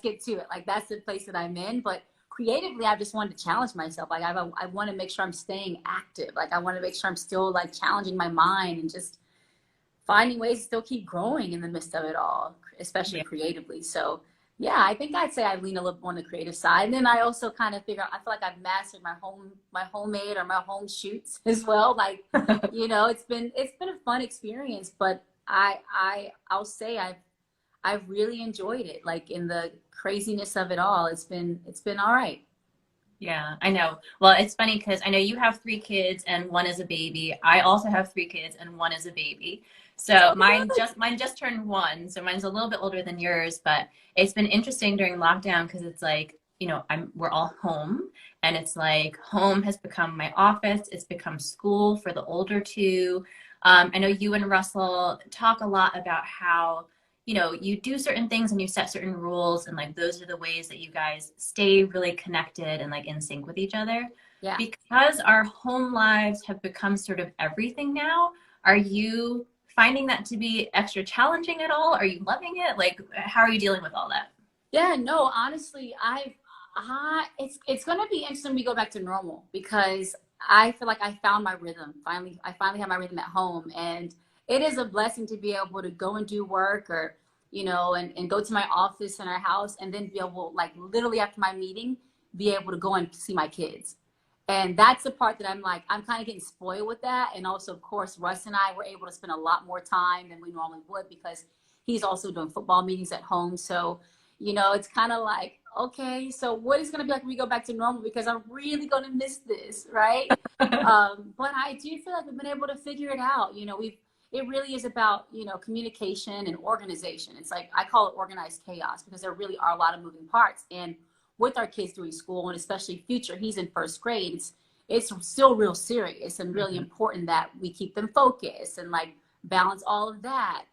get to it. Like that's the place that I'm in. But creatively, I just wanted to challenge myself. Like I want to make sure I'm staying active. Like I want to make sure I'm still like challenging my mind and just finding ways to still keep growing in the midst of it all, especially Yeah. creatively. So yeah, I think I'd say I lean a little more on the creative side. And then I also kind of figure out, I feel like I've mastered my homemade or my home shoots as well. Like, it's been a fun experience, but I'll say I've really enjoyed it. Like in the craziness of it all, it's been all right. Yeah, I know. Well, it's funny because I know you have three kids and one is a baby. I also have three kids and one is a baby. So mine just turned one, so mine's a little bit older than yours, but it's been interesting during lockdown because it's like, we're all home and it's like home has become my office. It's become school for the older two. I know you and Russell talk a lot about how you do certain things and you set certain rules, and like those are the ways that you guys stay really connected and like in sync with each other. Yeah. Because our home lives have become sort of everything now, are you finding that to be extra challenging at all? Are you loving it? Like, how are you dealing with all that? Yeah, no, honestly, it's gonna be interesting when we go back to normal because I feel like I found my rhythm. I finally have my rhythm at home, and it is a blessing to be able to go and do work or and go to my office in our house and then be able, like literally after my meeting, be able to go and see my kids. And that's the part that I'm kind of getting spoiled with that. And also, of course, Russ and I were able to spend a lot more time than we normally would because he's also doing football meetings at home. So, it's kind of like, okay, so what is going to be like when we go back to normal? Because I'm really going to miss this, right? But I do feel like we've been able to figure it out. It really is about, communication and organization. It's like, I call it organized chaos because there really are a lot of moving parts. And with our kids doing school, and especially future, he's in first grade, it's still real serious and really important that we keep them focused and like balance all of that.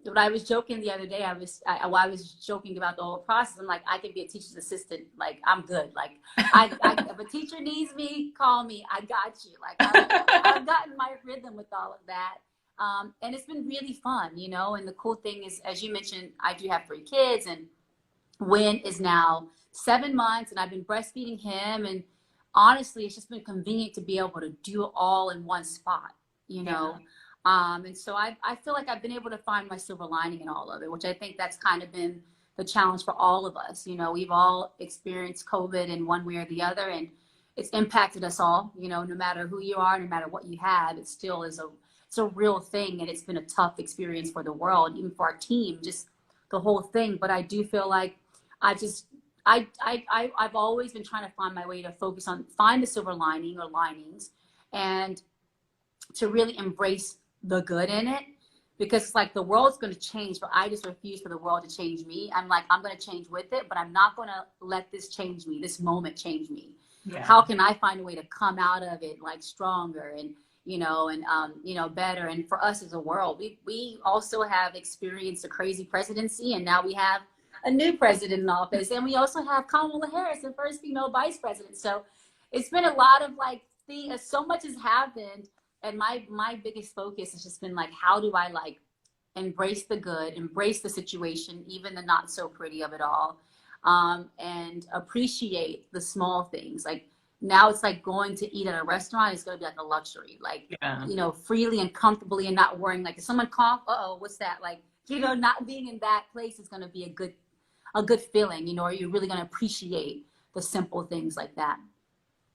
But I was joking the other day, while I was joking about the whole process, I'm like, I could be a teacher's assistant. Like, I'm good. Like, if a teacher needs me, call me. I got you. Like, I've gotten my rhythm with all of that. And it's been really fun, and the cool thing is, as you mentioned, I do have three kids, and Win is now 7 months, and I've been breastfeeding him. And honestly, it's just been convenient to be able to do it all in one spot, you know? Yeah. And so I feel like I've been able to find my silver lining in all of it, which I think that's kind of been the challenge for all of us. We've all experienced COVID in one way or the other, and it's impacted us all, no matter who you are, no matter what you have, it still is it's a real thing. And it's been a tough experience for the world, even for our team, just the whole thing. But I do feel like I just I've always been trying to find my way to find the silver lining or linings, and to really embrace the good in it, because it's like the world's going to change, but I just refuse for the world to change me. I'm like, I'm going to change with it, but I'm not going to let this change me, this moment change me. Yeah. How can I find a way to come out of it like stronger and better? And for us as a world, we also have experienced a crazy presidency, and now we have a new president in office, and we also have Kamala Harris, the first female vice president. So it's been a lot of like so much has happened, and my biggest focus has just been like, how do I like embrace the good, embrace the situation, even the not so pretty of it all, and appreciate the small things. Like now it's like going to eat at a restaurant is going to be like a luxury, like, Yeah. freely and comfortably, and not worrying like, if someone cough, uh-oh, what's that? Like, not being in that place is going to be a good feeling, or you're really going to appreciate the simple things like that.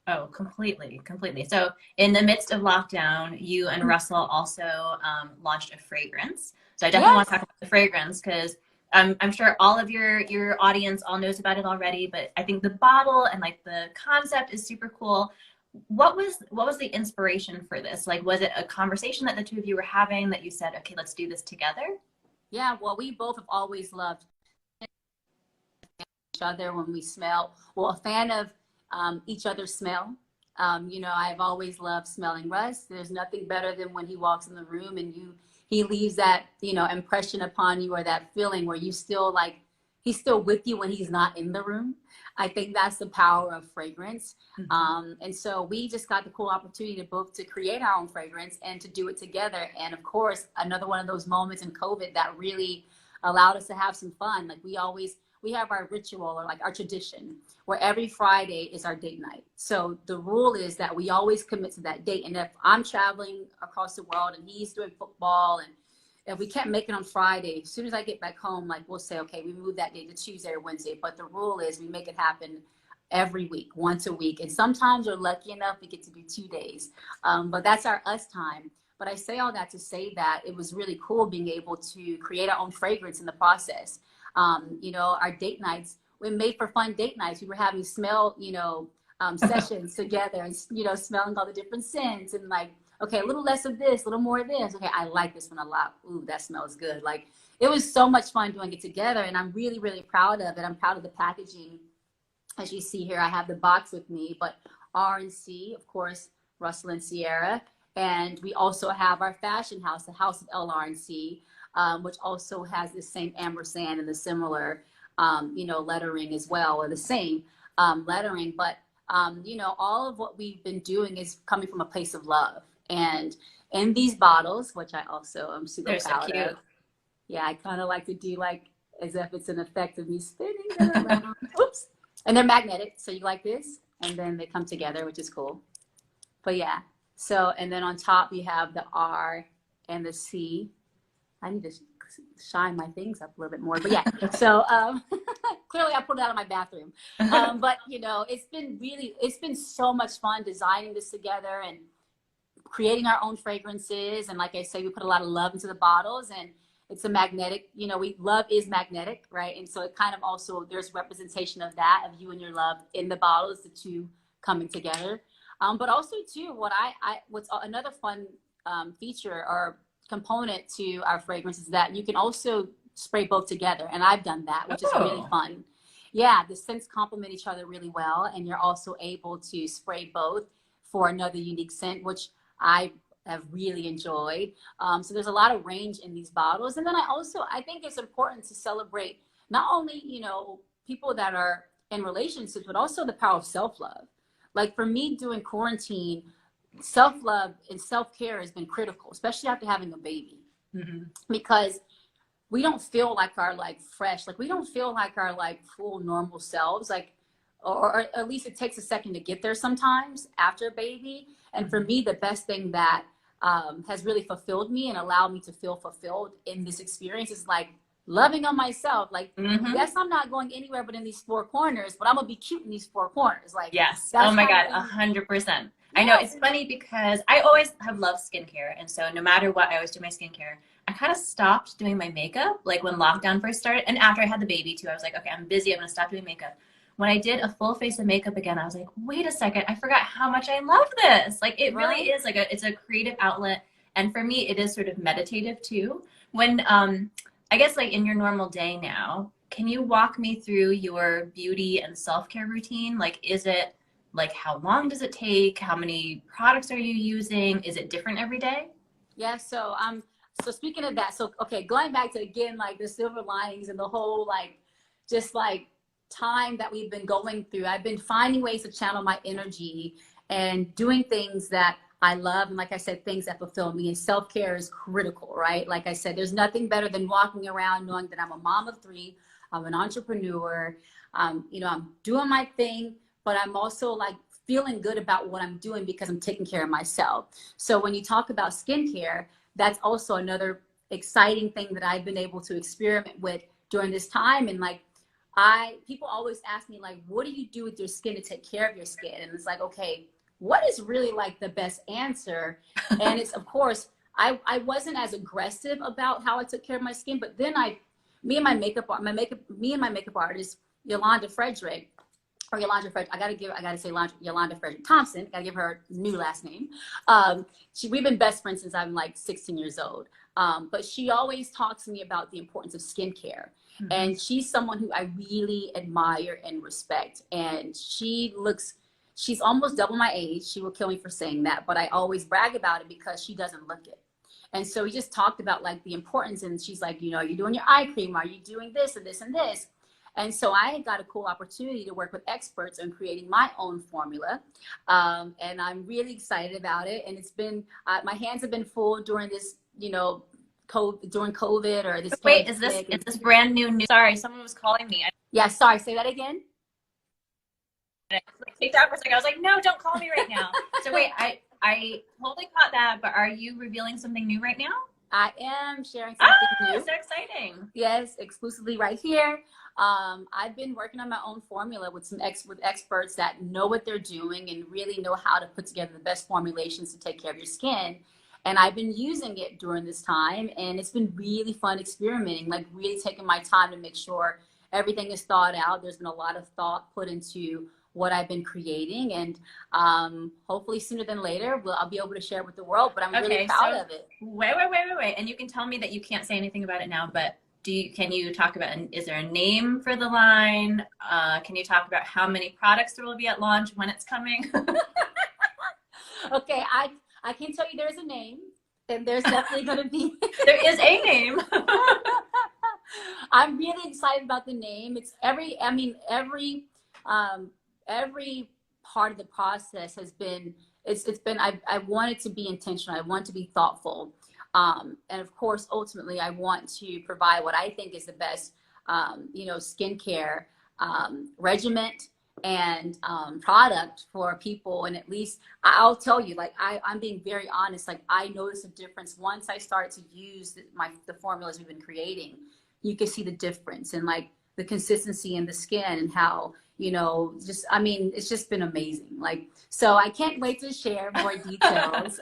Oh, completely, completely. So in the midst of lockdown, you and Russell also launched a fragrance. So I definitely want to Yes. talk about the fragrance because I'm sure all of your audience all knows about it already, but I think the bottle and like the concept is super cool. What was the inspiration for this? Like, was it a conversation that the two of you were having that you said, okay, let's do this together? Yeah, well, we both have always loved each other when we smell. Well, a fan of each other's smell. I've always loved smelling Russ. There's nothing better than when he walks in the room and he leaves that, impression upon you, or that feeling where you still like, he's still with you when he's not in the room. I think that's the power of fragrance. And so we just got the cool opportunity to create our own fragrance and to do it together. And of course, another one of those moments in COVID that really allowed us to have some fun. Like we have our ritual, or like our tradition, where every Friday is our date night. So the rule is that we always commit to that date. And if I'm traveling across the world and he's doing football, and if we can't make it on Friday, as soon as I get back home, like we'll say, okay, we move that day to Tuesday or Wednesday. But the rule is we make it happen every week, once a week. And sometimes we're lucky enough we get to do 2 days. But that's our us time. But I say all that to say that it was really cool being able to create our own fragrance in the process. You know, our date nights, we made for fun date nights. We were having smell, sessions together, and, smelling all the different scents, and like, okay, a little less of this, a little more of this. Okay, I like this one a lot. Ooh, that smells good. Like, it was so much fun doing it together, and I'm really, really proud of it. I'm proud of the packaging. As you see here, I have the box with me, but R&C, of course, Russell and Ciara. And we also have our fashion house, the House of LR&C, which also has the same ampersand and the similar, lettering as well, or the same lettering. But, all of what we've been doing is coming from a place of love. And in these bottles, which I also am super proud of. Yeah, I kind of like to do like as if it's an effect of me spinning them around. Oops. And they're magnetic. So you like this, and then they come together, which is cool. But yeah. So, and then on top you have the R and the C. I need to shine my things up a little bit more, but yeah. So clearly I pulled it out of my bathroom. But it's been so much fun designing this together and creating our own fragrances. And like I say, we put a lot of love into the bottles, and it's a magnetic, love is magnetic, right? And so it kind of also, there's representation of that, of you and your love in the bottles, the two coming together. But also too, what's another fun feature or component to our fragrance is that you can also spray both together. And I've done that, which is really fun. Yeah, the scents complement each other really well. And you're also able to spray both for another unique scent, which I have really enjoyed. So there's a lot of range in these bottles. And then I think it's important to celebrate not only, people that are in relationships, but also the power of self-love. Like for me doing quarantine, self-love and self-care has been critical, especially after having a baby, because we don't feel like our fresh, we don't feel like our full normal selves, or at least it takes a second to get there sometimes after a baby. And for me, the best thing that has really fulfilled me and allowed me to feel fulfilled in this experience is loving on myself. Yes, I'm not going anywhere but in these four corners, but I'm gonna be cute in these four corners. Yes. Oh my God, 100%. I know, it's funny because I always have loved skincare. And so no matter what, I always do my skincare. I kind of stopped doing my makeup, when lockdown first started. And after I had the baby too, I was like, okay, I'm busy. I'm gonna stop doing makeup. When I did a full face of makeup again, I was like, wait a second, I forgot how much I love this. It really is it's a creative outlet. And for me, it is sort of meditative too. When, I guess in your normal day now, can you walk me through your beauty and self-care routine? Is it how long does it take? How many products are you using? Is it different every day? Yeah. So speaking of that, okay, going back to again, the silver linings and the whole, time that we've been going through, I've been finding ways to channel my energy and doing things that I love. And like I said, things that fulfill me, and self-care is critical, right? Like I said, there's nothing better than walking around knowing that I'm a mom of 3, I'm an entrepreneur, I'm doing my thing, but I'm also feeling good about what I'm doing because I'm taking care of myself. So when you talk about skincare, that's also another exciting thing that I've been able to experiment with during this time. And people always ask me, what do you do with your skin to take care of your skin? And it's okay, what is really the best answer? And it's, of course, I wasn't as aggressive about how I took care of my skin, but then me and my makeup artist, Yolanda Frederick, I gotta say Yolanda Frederick Thompson, gotta give her a new last name. We've been best friends since I'm 16 years old. But she always talks to me about the importance of skincare. And she's someone who I really admire and respect. And she's almost double my age. She will kill me for saying that, but I always brag about it because she doesn't look it. And so we just talked about the importance, and she's like, you're doing your eye cream. Are you doing this and this and this? And so I got a cool opportunity to work with experts on creating my own formula. And I'm really excited about it. And it's been, my hands have been full during this, during COVID or this. Wait, is this brand new? Sorry, someone was calling me. Yeah, sorry, say that again. And I like kicked out for a second. I was like, no, don't call me right now. So wait, I totally caught that, but are you revealing something new right now? I am sharing something Ah, new. so exciting. Yes, exclusively right here. I've been working on my own formula with with experts that know what they're doing and really know how to put together the best formulations to take care of your skin. And I've been using it during this time, and it's been really fun experimenting, like really taking my time to make sure everything is thought out. There's been a lot of thought put into what I've been creating, and hopefully sooner than later, I'll be able to share it with the world. But I'm really Okay, proud so of it. wait. And you can tell me that you can't say anything about it now, but can you talk about, is there a name for the line? Can you talk about how many products there will be at launch, when it's coming? Okay, I can tell you there's a name, and there's definitely going to be. There is a name. I'm really excited about the name. It's I mean, um, every part of the process has been, it's been, I want it to be intentional. I want to be thoughtful. And of course, ultimately, I want to provide what I think is the best, skincare regiment and product for people. And at least I'll tell you, like, I'm being very honest. Like, I noticed a difference once I started to use the formulas we've been creating. You can see the difference in like the consistency in the skin and how, just, I mean, it's just been amazing. Like, so I can't wait to share more details.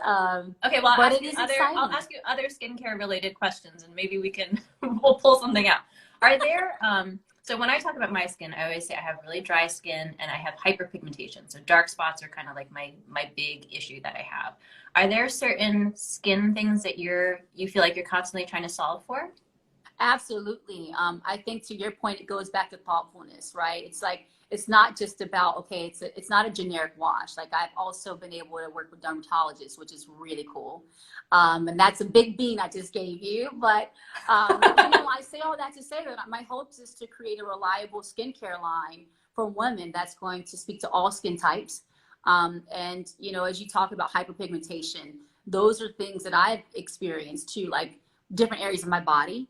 Okay, well, But it is I'll exciting. ask you other skincare related questions, and maybe we can we'll pull something out. Are there so when I talk about my skin, I always say I have really dry skin and I have hyperpigmentation. So dark spots are kind of like my big issue that I have. Are there certain skin things that you feel like you're constantly trying to solve for? Absolutely. I think to your point, it goes back to thoughtfulness, right? It's like it's not just about okay. It's not a generic wash. Like I've also been able to work with dermatologists, which is really cool. And that's a big bean I just gave you. But I say all that to say that my hopes is to create a reliable skincare line for women that's going to speak to all skin types. And as you talk about hyperpigmentation, those are things that I've experienced too, like different areas of my body,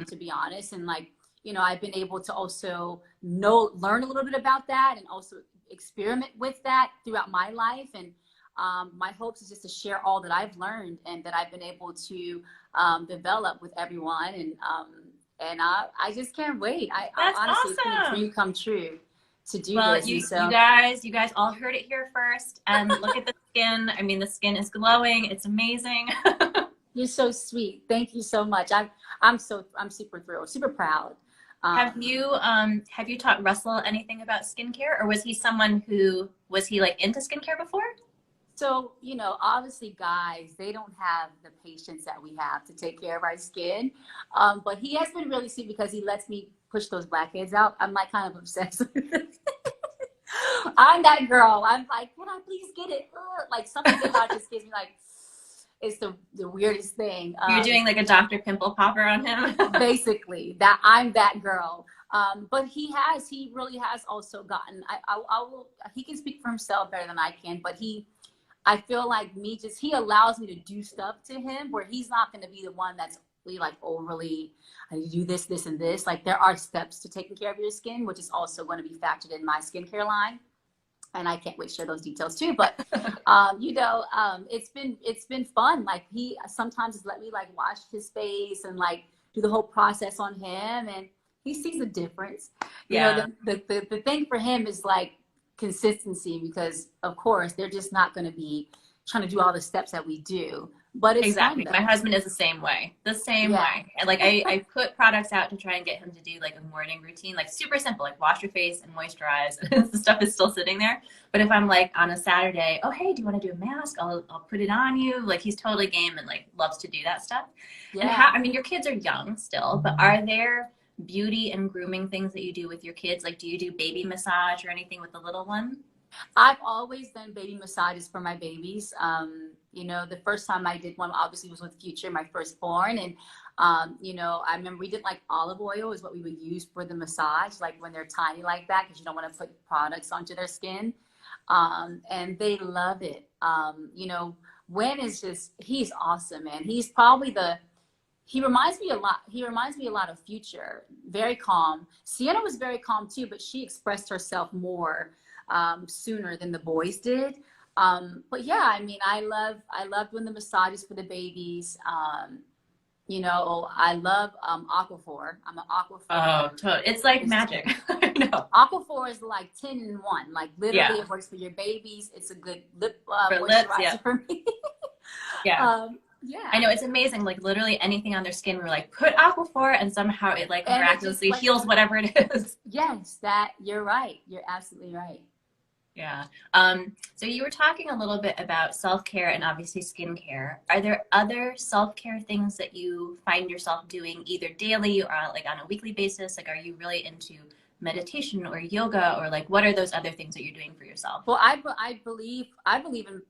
to be honest. And like, I've been able to also learn a little bit about that and also experiment with that throughout my life. And my hopes is just to share all that I've learned and that I've been able to develop with everyone. And I just can't wait. I That's honestly, it's been a awesome. dream come true to do Well, this. And so you guys all heard it here first. And look at the skin. I mean, the skin is glowing. It's amazing. you're so sweet. Thank you so much. I'm super thrilled, super proud. Um, Have you taught Russell anything about skincare, or was he like into skincare before? So, obviously, guys, they don't have the patience that we have to take care of our skin. But he has been really sweet because he lets me push those blackheads out. I'm like kind of obsessed with it. I'm that girl. I'm like, can I please get it? Ugh. Like something about it just gives me like, it's the weirdest thing. You're doing like a Dr. Pimple Popper on him. Basically, that I'm that girl. But he really has also gotten, I will, he can speak for himself better than I can, but I feel like he allows me to do stuff to him where he's not going to be the one that's really like overly, I need to do this, this, and this. Like there are steps to taking care of your skin, which is also going to be factored in my skincare line. And I can't wait to share those details too. But, it's been fun. Like he sometimes has let me like wash his face and like do the whole process on him. And he sees a difference. Yeah. The thing for him is like, consistency because of course they're just not going to be trying to do all the steps that we do, but it's fun Exactly. My though. husband is the same way. The same Yeah. way. And like I put products out to try and get him to do like a morning routine, like super simple, like wash your face and moisturize. The stuff is still sitting there. But if I'm like on a Saturday, oh hey, do you want to do a mask? I'll put it on you. Like he's totally game and like loves to do that stuff. And Yeah, I mean your kids are young still, but are there beauty and grooming things that you do with your kids? Like do you do baby massage or anything with the little one? I've always done baby massages for my babies. The first time I did one obviously was with Future, my firstborn. And I remember we did like olive oil is what we would use for the massage, like when they're tiny like that, because you don't want to put products onto their skin. And they love it. Wen is he's awesome, man. He's probably He reminds me a lot. He reminds me a lot of Future. Very calm. Sienna was very calm too, but she expressed herself more sooner than the boys did. But yeah, I mean, I loved doing the massages for the babies. You know, I love Aquaphor. I'm an Oh, Aquaphor. totally. It's like magic. I know. Aquaphor is like 10 in one. Like literally, Yeah. it works for your babies. It's a good lip For lips, yeah. moisturizer for me. Yeah. I Yeah. know, it's amazing. Like literally anything on their skin, we're like, put Aquaphor, and somehow it like And it just miraculously like, heals whatever it is. yes, that you're right. You're absolutely right. Yeah. So you were talking a little bit about self-care and obviously skincare. Are there other self-care things that you find yourself doing either daily or like on a weekly basis? Like, are you really into meditation or yoga, or like what are those other things that you're doing for yourself? Well, I believe in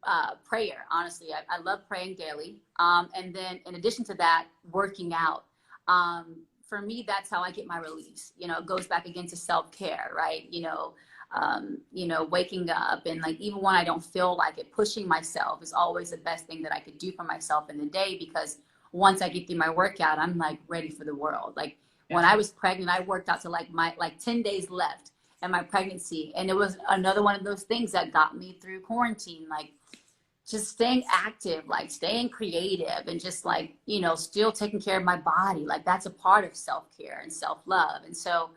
prayer. Honestly, I love praying daily. And then in addition to that, working out. For me, that's how I get my release. You know, it goes back again to self care, right? You know, waking up and like even when I don't feel like it, pushing myself is always the best thing that I could do for myself in the day, because once I get through my workout, I'm like ready for the world. Like when I was pregnant, I worked out to like my 10 days left in my pregnancy, and it was another one of those things that got me through quarantine, like just staying active, like staying creative, and just like, you know, still taking care of my body. Like that's a part of self-care and self-love. And so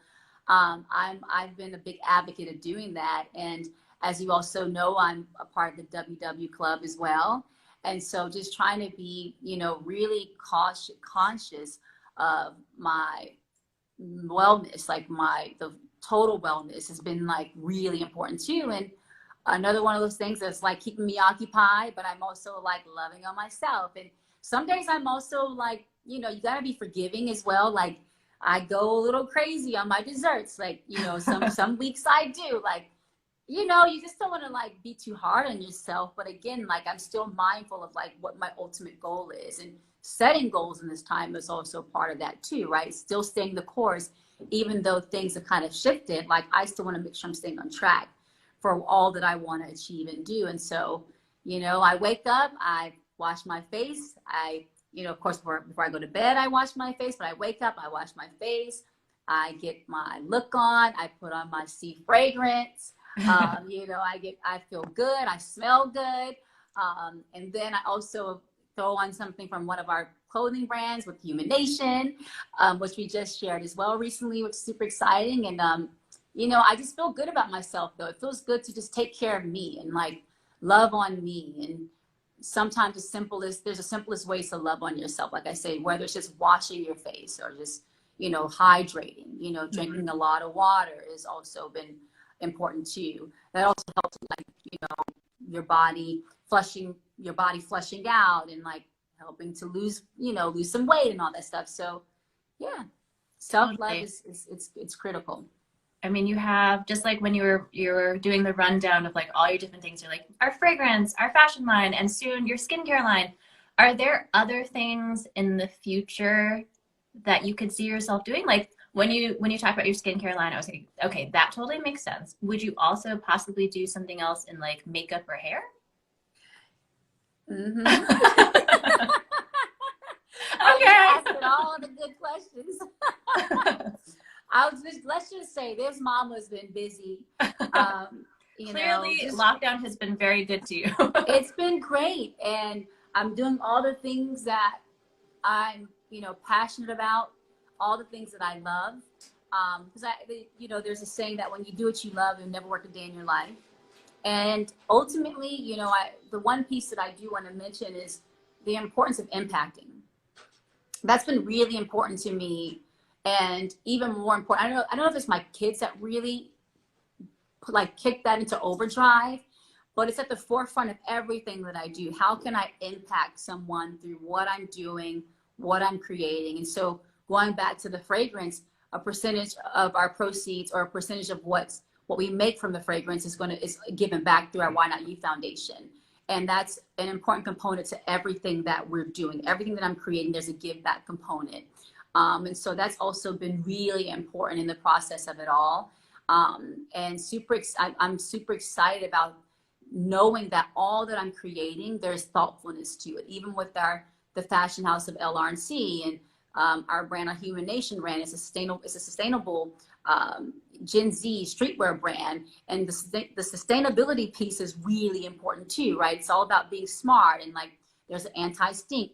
I've been a big advocate of doing that. And as you also know, I'm a part of the WW Club as well. And so just trying to be, you know, really conscious of my wellness, like the total wellness has been like really important too. And another one of those things that's like keeping me occupied, but I'm also like loving on myself. And some days I'm also like, you know, you gotta be forgiving as well. Like I go a little crazy on my desserts. Like, you know, some weeks I do. Like, you know, you just don't want to like be too hard on yourself. But again, like I'm still mindful of like what my ultimate goal is, and setting goals in this time is also part of that too, right? Still staying the course, even though things have kind of shifted. Like I still want to make sure I'm staying on track for all that I want to achieve and do. And so, you know, I wake up, I wash my face. You know, of course, before I go to bed, I wash my face, but I wake up, I wash my face. I get my look on, I put on my sea fragrance. You know, I feel good, I smell good. And then I also throw on something from one of our clothing brands with Human Nation, which we just shared as well recently, which is super exciting. And, you know, I just feel good about myself though. It feels good to just take care of me and like love on me. And sometimes there's the simplest ways to love on yourself. Like I say, whether it's just washing your face or just, you know, hydrating, you know, drinking a lot of water has also been important too. That also helps like, you know, your body flushing out and like helping to lose some weight and all that stuff. So yeah, self-love Totally. it's critical. I mean, you have just like when you were doing the rundown of like all your different things. You're like our fragrance, our fashion line, and soon your skincare line. Are there other things in the future that you could see yourself doing? Like when you talk about your skincare line, I was like, okay, that totally makes sense. Would you also possibly do something else in like makeup or hair? Mm-hmm. Okay. Asking all the good questions. Let's just say this mama's been busy. Clearly, Just, lockdown has been very good to you. it's been great, and I'm doing all the things that I'm, you know, passionate about, all the things that I love. Because you know, there's a saying that when you do what you love, you'll never work a day in your life. And ultimately, you know, the one piece that I do want to mention is the importance of impacting. That's been really important to me, and even more important. I don't know if it's my kids that really like kick that into overdrive, but it's at the forefront of everything that I do. How can I impact someone through what I'm doing, what I'm creating? And so going back to the fragrance, a percentage of our proceeds or a percentage of what we make from the fragrance is given back through our Why Not You Foundation. And that's an important component to everything that we're doing. Everything that I'm creating, there's a give back component. And so that's also been really important in the process of it all. And I'm super excited about knowing that all that I'm creating, there's thoughtfulness to it. Even with the fashion house of LRNC, and our brand, our Human Nation brand, is a sustainable Gen Z streetwear brand. And the sustainability piece is really important too, right? It's all about being smart, and like there's an anti-stink,